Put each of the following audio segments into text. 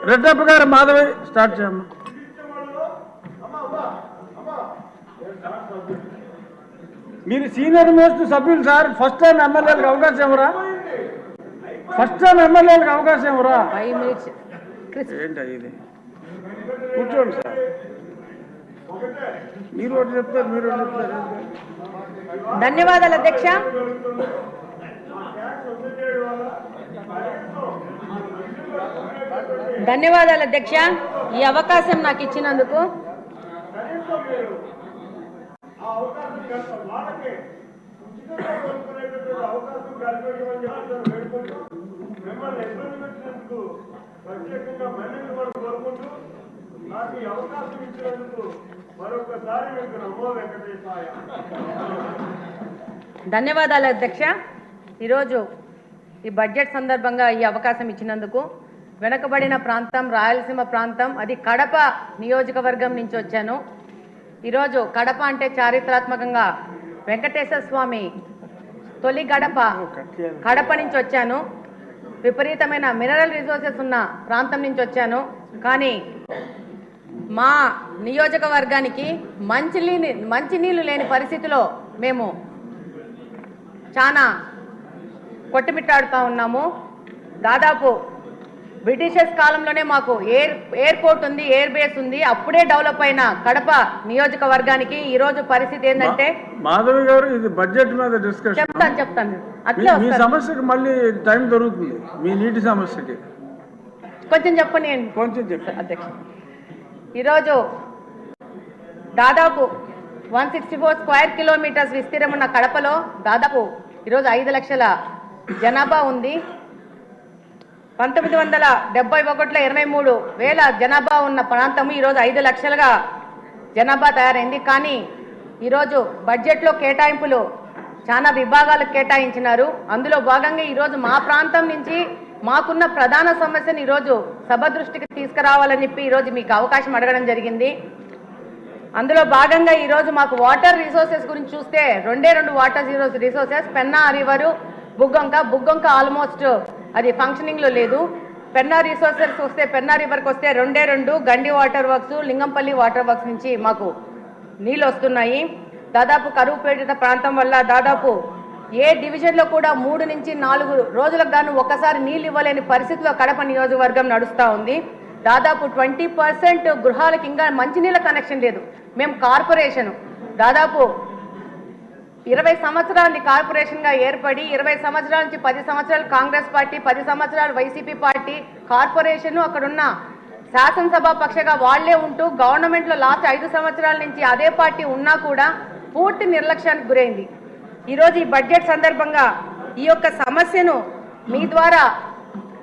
రెడ్డప్ప గారు మాధవి స్టార్ట్ చేయమ్మా. మీరు సీనియర్ మోస్ట్ సభ్యులు సార్. ఫస్ట్ టైం ఎమ్మెల్యేలకు అవకాశం ఇవ్వరా? ఫస్ట్ టైం ఎమ్మెల్యేలకు అవకాశం ఇవ్వరా? ఏంటి ఇది? కూర్చోండి సార్. మీరు ఒకటి చెప్తారు, మీరు ఒకటి చెప్తారు. ధన్యవాదాలు అధ్యక్ష. ధన్యవాదాలు అధ్యక్ష, ఈ అవకాశం నాకు ఇచ్చినందుకు. ధన్యవాదాలు అధ్యక్ష. ఈరోజు ఈ బడ్జెట్ సందర్భంగా ఈ అవకాశం ఇచ్చినందుకు. వెనుకబడిన ప్రాంతం రాయలసీమ ప్రాంతం, అది కడప నియోజకవర్గం నుంచి వచ్చాను. ఈరోజు కడప అంటే చారిత్రాత్మకంగా వెంకటేశ్వర స్వామి తొలి గడప కడప నుంచి వచ్చాను. విపరీతమైన మినరల్ రిసోర్సెస్ ఉన్న ప్రాంతం నుంచి వచ్చాను. కానీ మా నియోజకవర్గానికి మంచినీళ్ళు లేని పరిస్థితిలో మేము చాలా కొట్టుమిట్టాడుతూ ఉన్నాము. దాదాపు బ్రిటిషర్స్ కాలంలోనే మాకు ఎయిర్పోర్ట్ ఉంది, ఎయిర్ బేస్ ఉంది. అప్పుడే డెవలప్ అయిన కడప నియోజకవర్గానికి ఈ రోజు పరిస్థితి ఏంటంటే, మాధవి గారు ఇది బడ్జెట్ మీద డిస్కషన్ చెప్తాను అట్లా. మీ సమస్యకి మళ్ళీ టైం దొరుకుతుంది. మీ నీటి సమస్యకి కొంచెం చెప్పండి. కొంచెం చెప్పండి అధ్యక్ష. ఈరోజు దాదాపు 164 స్క్వేర్ కిలోమీటర్స్ విస్తీర్ణం ఉన్న కడపలో దాదాపు ఈరోజు 5 లక్షల జనాభా ఉంది. 1971లో 23,000 జనాభా ఉన్న ప్రాంతం ఈరోజు 5 లక్షలుగా జనాభా తయారైంది. కానీ ఈరోజు బడ్జెట్లో కేటాయింపులు చాలా విభాగాలకు కేటాయించినారు. అందులో భాగంగా ఈరోజు మా ప్రాంతం నుంచి మాకున్న ప్రధాన సమస్యను ఈరోజు సభ దృష్టికి తీసుకురావాలని చెప్పి ఈరోజు మీకు అవకాశం అడగడం జరిగింది. అందులో భాగంగా ఈరోజు మాకు వాటర్ రిసోర్సెస్ గురించి చూస్తే 2 water resources, Penna river, Buggavanka almost అది ఫంక్షనింగ్లో లేదు. పెన్నా రిసోర్సెస్ వస్తే, పెన్నా రివర్కి వస్తే 2 గండి water works, Lingampally water works నుంచి మాకు నీళ్ళు వస్తున్నాయి. దాదాపు కరువు పీడిత ప్రాంతం వల్ల దాదాపు ఏ డివిజన్లో కూడా 3 నుంచి 4 రోజులకు గాను ఒక్కసారి నీళ్ళు ఇవ్వలేని పరిస్థితిలో కడప నియోజకవర్గం నడుస్తూ ఉంది. దాదాపు 20% గృహాలకు ఇంకా మంచినీళ్ళ కనెక్షన్ లేదు. మేము కార్పొరేషన్ దాదాపు 20 సంవత్సరాలని కార్పొరేషన్గా ఏర్పడి 20 సంవత్సరాల నుంచి 10 సంవత్సరాలు కాంగ్రెస్ పార్టీ, 10 సంవత్సరాలు వైసీపీ పార్టీ, కార్పొరేషను అక్కడున్న శాసనసభ పక్షగా వాళ్లే ఉంటూ గవర్నమెంట్లో లాస్ట్ 5 సంవత్సరాల నుంచి అదే పార్టీ ఉన్నా కూడా పూర్తి నిర్లక్ష్యానికి గురైంది. ఈరోజు ఈ బడ్జెట్ సందర్భంగా ఈ యొక్క సమస్యను మీ ద్వారా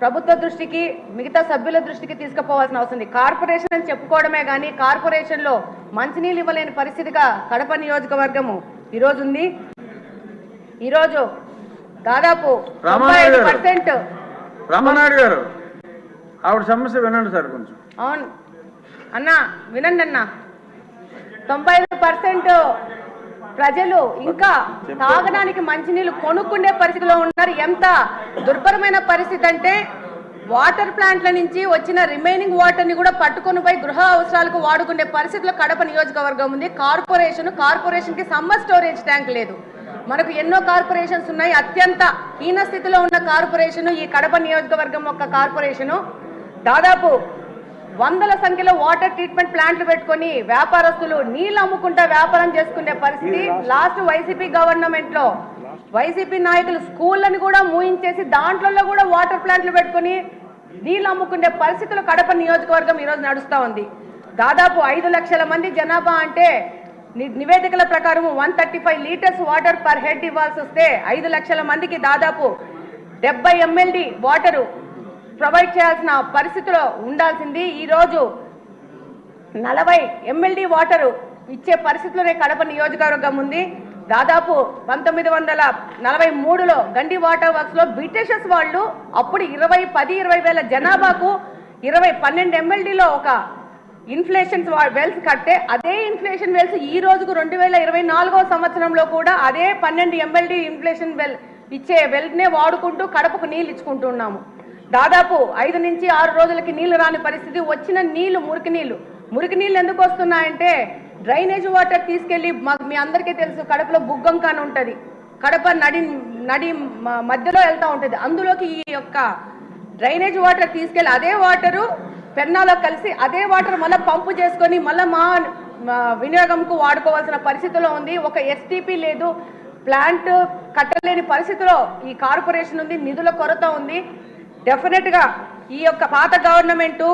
ప్రభుత్వ దృష్టికి, మిగతా సభ్యుల దృష్టికి తీసుకుపోవాల్సిన అవసరం ఉంది. కార్పొరేషన్ అని చెప్పుకోవడమే కానీ కార్పొరేషన్లో మంచినీళ్ళు ఇవ్వలేని పరిస్థితిగా కడప నియోజకవర్గము ఈరోజు ఉంది. ఈరోజు దాదాపు 95% రామనాయుడు గారు ఆవిడ సమస్య వినండి సార్ కొంచెం. అవును అన్న, వినండి అన్న. 95% ప్రజలు ఇంకా తాగడానికి మంచినీళ్ళు కొనుక్కునే పరిస్థితిలో ఉన్నారు. ఎంత దుర్భరమైన పరిస్థితి అంటే వాటర్ ప్లాంట్ల నుంచి వచ్చిన రిమైనింగ్ వాటర్ని కూడా పట్టుకొని పోయి గృహ అవసరాలకు వాడుకునే పరిస్థితిలో కడప నియోజకవర్గం ఉంది. కార్పొరేషన్కి సమ్మర్ స్టోరేజ్ ట్యాంక్ లేదు. మనకు ఎన్నో కార్పొరేషన్స్ ఉన్నాయి. అత్యంత హీన స్థితిలో ఉన్న కార్పొరేషన్ ఈ కడప నియోజకవర్గం యొక్క కార్పొరేషను. దాదాపు 100ల సంఖ్యలో వాటర్ ట్రీట్మెంట్ ప్లాంట్లు పెట్టుకొని వ్యాపారస్తులు నీళ్ళు అమ్ముకుంటా వ్యాపారం చేసుకునే పరిస్థితి. లాస్ట్ వైసీపీ గవర్నమెంట్లో వైసీపీ నాయకులు స్కూళ్ళని కూడా మూయించేసి దాంట్లో కూడా వాటర్ ప్లాంట్లు పెట్టుకొని నీళ్ళు అమ్ముకునే పరిస్థితులు కడప నియోజకవర్గం ఈరోజు నడుస్తూ ఉంది. దాదాపు 5 లక్షల మంది జనాభా అంటే నివేదికల ప్రకారం 135 లీటర్స్ వాటర్ పర్ హెడ్ ఇవ్వాల్సి వస్తే 5 లక్షల మందికి దాదాపు 70 MLD వాటరు ప్రొవైడ్ చేయాల్సిన పరిస్థితిలో ఉండాల్సింది. ఈరోజు 40 MLD వాటరు ఇచ్చే పరిస్థితిలోనే కడప నియోజకవర్గం ఉంది. దాదాపు 1943లో గండి వాటర్ వర్క్స్లో బ్రిటిషర్స్ వాళ్ళు అప్పుడు 20 వేల జనాభాకు 12 MLDలో ఒక ఇన్ఫ్లేషన్ వెల్స్ కట్టే అదే ఇన్ఫ్లేషన్ వెల్స్ ఈ రోజుకు 2024వ సంవత్సరంలో కూడా అదే 12 MLD ఇన్ఫ్లేషన్ వెల్ ఇచ్చే వెల్నే వాడుకుంటూ కడపకు నీళ్ళు ఇచ్చుకుంటున్నాము. దాదాపు 5 నుంచి 6 రోజులకి నీళ్లు రాని పరిస్థితి. వచ్చిన నీళ్లు మురికి నీళ్లు ఎందుకు వస్తున్నాయంటే డ్రైనేజ్ వాటర్ తీసుకెళ్లి మీ అందరికీ తెలుసు కడపలో బుగ్గంకాన ఉంటుంది, కడప నడి మధ్యలో వెళ్తూ ఉంటుంది. అందులోకి ఈ యొక్క డ్రైనేజ్ వాటర్ తీసుకెళ్లి అదే వాటరు పెన్నాలో కలిసి అదే వాటర్ మళ్ళీ పంపు చేసుకొని మళ్ళీ మా వినియోగంకు వాడుకోవాల్సిన పరిస్థితిలో ఉంది. ఒక ఎస్టీపీ లేదు, ప్లాంట్ కట్టలేని పరిస్థితిలో ఈ కార్పొరేషన్ ఉంది, నిధుల కొరత ఉంది. డెఫినెట్గా ఈ యొక్క పాత గవర్నమెంటు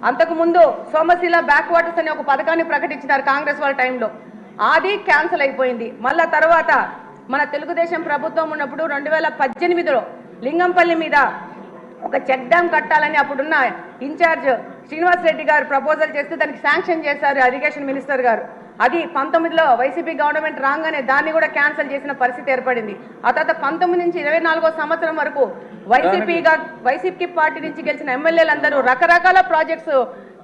అంతకుముందు సోమశిల బ్యాక్ వాటర్స్ అనే ఒక పథకాన్ని ప్రకటించినారు కాంగ్రెస్ వాళ్ళ టైంలో, అది క్యాన్సిల్ అయిపోయింది. మళ్ళా తర్వాత మన తెలుగుదేశం ప్రభుత్వం ఉన్నప్పుడు 2018లో లింగంపల్లి మీద ఒక చెక్ డ్యామ్ కట్టాలని అప్పుడున్న ఇన్ఛార్జ్ శ్రీనివాస్ రెడ్డి గారు ప్రపోజల్ చేస్తే దానికి శాంక్షన్ చేశారు ఇరిగేషన్ మినిస్టర్ గారు. అది 19లో వైసీపీ గవర్నమెంట్ రాగానే దాన్ని కూడా క్యాన్సిల్ చేసిన పరిస్థితి ఏర్పడింది. ఆ తర్వాత 19 నుంచి 24వ సంవత్సరం వరకు వైసీపీ పార్టీ నుంచి గెలిచిన ఎమ్మెల్యేలందరూ రకరకాల ప్రాజెక్ట్స్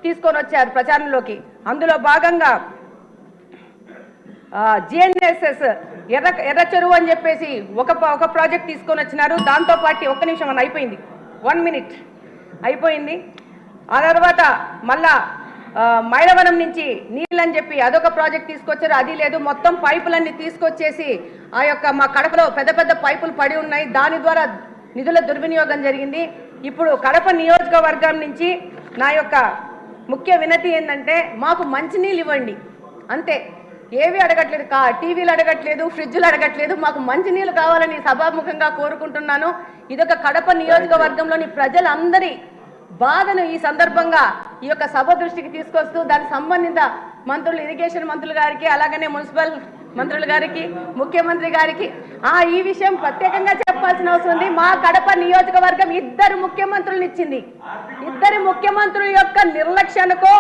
తీసుకొని వచ్చారు ప్రచారంలోకి. అందులో భాగంగా జిఎన్ఎస్ఎస్ ఎర్ర చెరువు అని చెప్పేసి ఒక ప్రాజెక్ట్ తీసుకొని వచ్చినారు. దాంతో పాటు ఒక్క నిమిషం అని అయిపోయింది, 1 minute అయిపోయింది. ఆ తర్వాత మళ్ళా మైలవరం నుంచి నీళ్ళని చెప్పి అదొక ప్రాజెక్ట్ తీసుకొచ్చారు, అది లేదు. మొత్తం పైపులన్నీ తీసుకొచ్చేసి ఆ యొక్క మా కడపలో పెద్ద పైపులు పడి ఉన్నాయి, దాని ద్వారా నిధుల దుర్వినియోగం జరిగింది. ఇప్పుడు కడప నియోజకవర్గం నుంచి నా యొక్క ముఖ్య వినతి ఏంటంటే మాకు మంచినీళ్ళు ఇవ్వండి అంతే, ఏవి అడగట్లేదు, టీవీలు అడగట్లేదు, ఫ్రిడ్జ్లు అడగట్లేదు, మాకు మంచినీళ్ళు కావాలని సభాముఖంగా కోరుకుంటున్నాను. ఇదొక కడప నియోజకవర్గంలోని ప్రజలందరి బాధను ఈ సందర్భంగా ఈ యొక్క సభ దృష్టికి తీసుకొస్తూ దానికి సంబంధిత మంత్రులు, ఇరిగేషన్ మంత్రులు గారికి, అలాగనే మున్సిపల్ మంత్రులు గారికి, ముఖ్యమంత్రి గారికి ఈ విషయం ప్రత్యేకంగా చెప్పాల్సిన అవసరం ఉంది. మా కడప నియోజకవర్గం 2 ముఖ్యమంత్రులను ఇచ్చింది. 2 ముఖ్యమంత్రుల యొక్క నిర్లక్ష్యానికో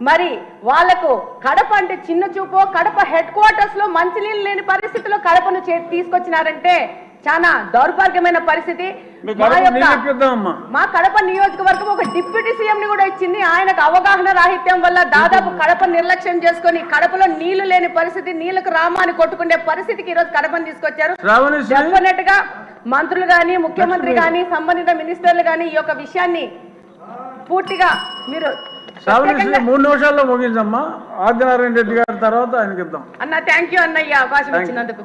మరి వాళ్లకు కడప అంటే చిన్న చూపో, కడప హెడ్ క్వార్టర్స్ లో మంచినీళ్ళు లేని పరిస్థితిలో కడపను తీసుకొచ్చినారంటే చాలా దౌర్భాగ్యమైన పరిస్థితి. మా కడప నియోజకవర్గం ఒక డిప్యూటీ సీఎం ని కూడా ఇచ్చింది. ఆయనకు అవగాహన రాహిత్యం వల్ల దాదాపు కడప నిర్లక్ష్యం చేసుకుని కడపలో నీళ్లు లేని పరిస్థితి, నీళ్లకు రామాని కొట్టుకునే పరిస్థితికి ఈ రోజు కడపని తీసుకొచ్చారు. డెఫినెట్ గా మంత్రులు గాని, ముఖ్యమంత్రి గాని, సంబంధిత మినిస్టర్లు గాని ఈ యొక్క విషయాన్ని పూర్తిగా మీరు 3 నిమిషాల్లో ముగించమ్మా. ఆదినారాయణ రెడ్డి గారి తర్వాత ఆయనకి ఇద్దాం అన్న. థ్యాంక్ యూ అన్నయ్య అవకాశం ఇచ్చినందుకు.